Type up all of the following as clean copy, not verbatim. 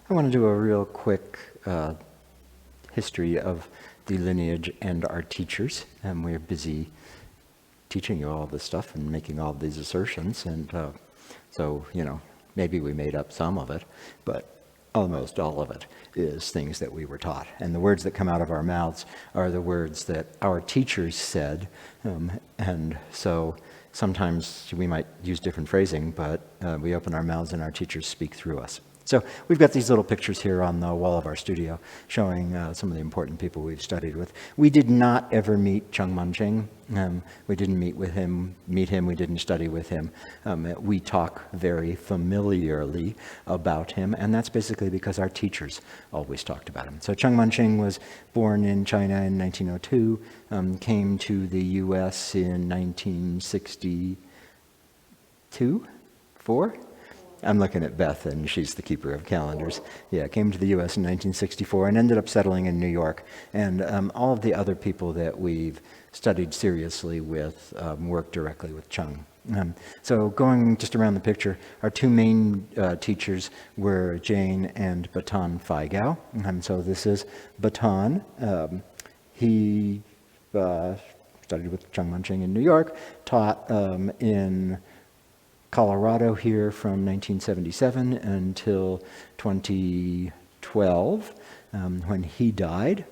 I want to do a real quick history of the lineage and our teachers. And we're busy teaching you all this stuff and making all these assertions. And so, maybe we made up some of it, but almost all of it is things that we were taught. And the words that come out of our mouths are the words that our teachers said. And so sometimes we might use different phrasing, but we open our mouths and our teachers speak through us. So we've got these little pictures here on the wall of our studio showing some of the important people we've studied with. We did not ever meet Chun Lan Chang. We didn't meet him, we didn't study with him. We talk very familiarly about him, and that's basically because our teachers always talked about him. So Chun Lan Chang was born in China in 1902, came to the U.S. in 1962, 4? I'm looking at Beth, and she's the keeper of calendars. Yeah, came to the U.S. in 1964 and ended up settling in New York. And all of the other people that we've studied seriously with worked directly with Chung. So going just around the picture, our two main teachers were Jane and Batan Phai Gao. So this is Batan. He studied with Chun Lan Chang in New York, taught in Colorado here from 1977 until 2012, when he died.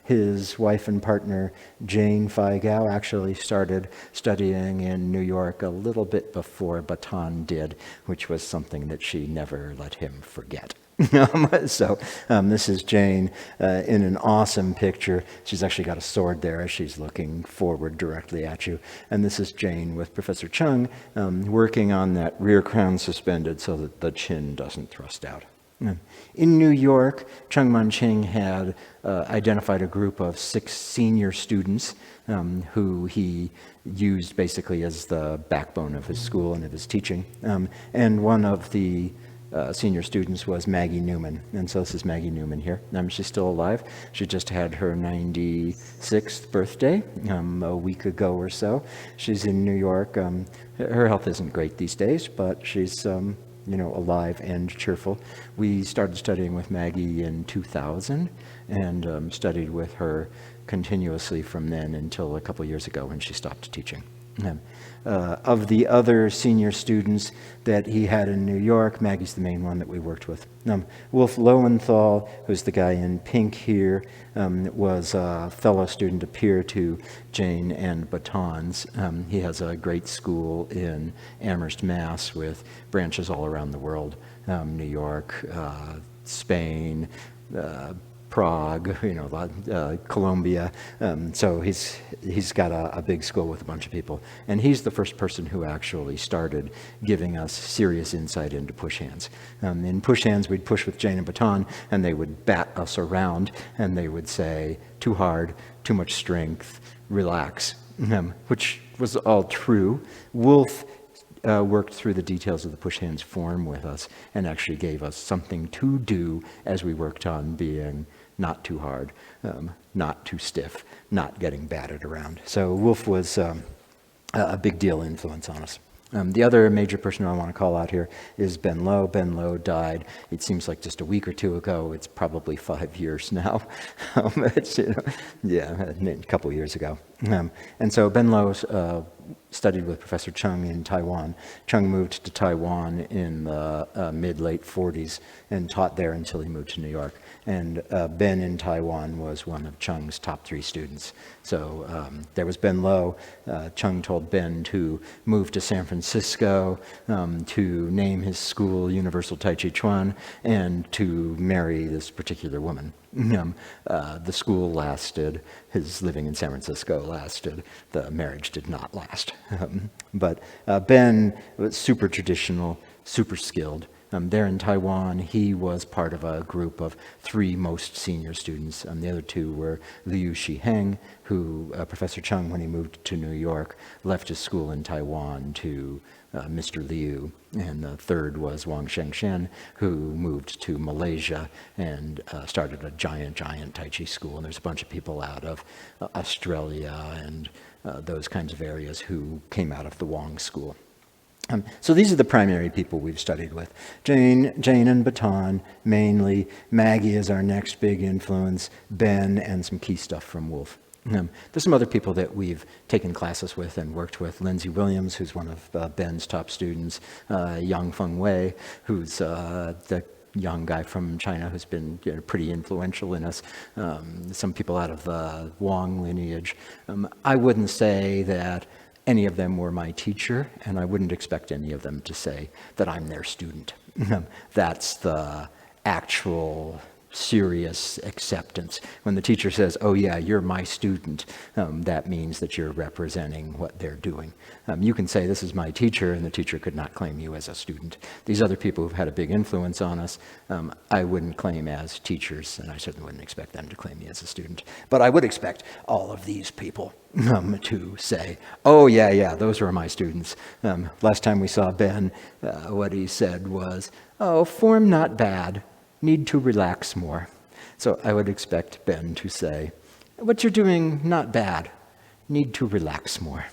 His wife and partner, Jane Phai Gao, actually started studying in New York a little bit before Batan did, which was something that she never let him forget. So this is Jane in an awesome picture. She's actually got a sword there as she's looking forward directly at you. And this is Jane with Professor Chung working on that rear crown suspended so that the chin doesn't thrust out. In New York, Chun Lan Chang had identified a group of 6 senior students who he used basically as the backbone of his school and of his teaching. And one of the senior students was Maggie Newman. And so this is Maggie Newman here. She's still alive. She just had her 96th birthday a week ago or so. She's in New York. Her health isn't great these days, but she's alive and cheerful. We started studying with Maggie in 2000 and studied with her continuously from then until a couple years ago when she stopped teaching. Of the other senior students that he had in New York, Maggie's the main one that we worked with. Wolf Lowenthal, who's the guy in pink here, was a fellow student, a peer to Jane and Baton's. He has a great school in Amherst, Mass, with branches all around the world, New York, Spain, Prague, Colombia. So he's got a big school with a bunch of people. And he's the first person who actually started giving us serious insight into push hands. In push hands, we'd push with Jane and Baton, and they would bat us around, and they would say, too hard, too much strength, relax, which was all true. Wolf worked through the details of the push hands form with us and actually gave us something to do as we worked on being not too hard, not too stiff, not getting batted around. So Wolf was a big deal influence on us. The other major person I want to call out here is Ben Lowe. Ben Lowe died, it seems like just a week or two ago. It's probably 5 years now. A couple years ago. And so Ben Lowe studied with Professor Chung in Taiwan. Chung moved to Taiwan in the mid-late 40s and taught there until he moved to New York. And Ben in Taiwan was one of Chung's top 3 students. So there was Ben Lowe. Chung told Ben to move to San Francisco, to name his school Universal Tai Chi Chuan, and to marry this particular woman. The school lasted, his living in San Francisco lasted, the marriage did not last. But Ben was super traditional, super skilled. There in Taiwan, he was part of a group of 3 most senior students. The other 2 were Liu Shiheng, who Professor Chung, when he moved to New York, left his school in Taiwan to Mr. Liu. And the third was Wang Shengshen, who moved to Malaysia and started a giant Tai Chi school. And there's a bunch of people out of Australia and those kinds of areas who came out of the Wang school. So these are the primary people we've studied with. Jane and Baton, mainly. Maggie is our next big influence. Ben, and some key stuff from Wolf. There's some other people that we've taken classes with and worked with. Lindsay Williams, who's one of Ben's top students. Yang Feng Wei, who's the young guy from China who's been pretty influential in us. Some people out of the Wang lineage. I wouldn't say that any of them were my teacher, and I wouldn't expect any of them to say that I'm their student. That's the actual serious acceptance. When the teacher says, oh yeah, you're my student, that means that you're representing what they're doing. You can say, this is my teacher, and the teacher could not claim you as a student. These other people who've had a big influence on us, I wouldn't claim as teachers, and I certainly wouldn't expect them to claim me as a student. But I would expect all of these people to say, oh yeah, those were my students. Last time we saw Ben, what he said was, oh, form not bad, need to relax more. So I would expect Ben to say, what you're doing, not bad, need to relax more.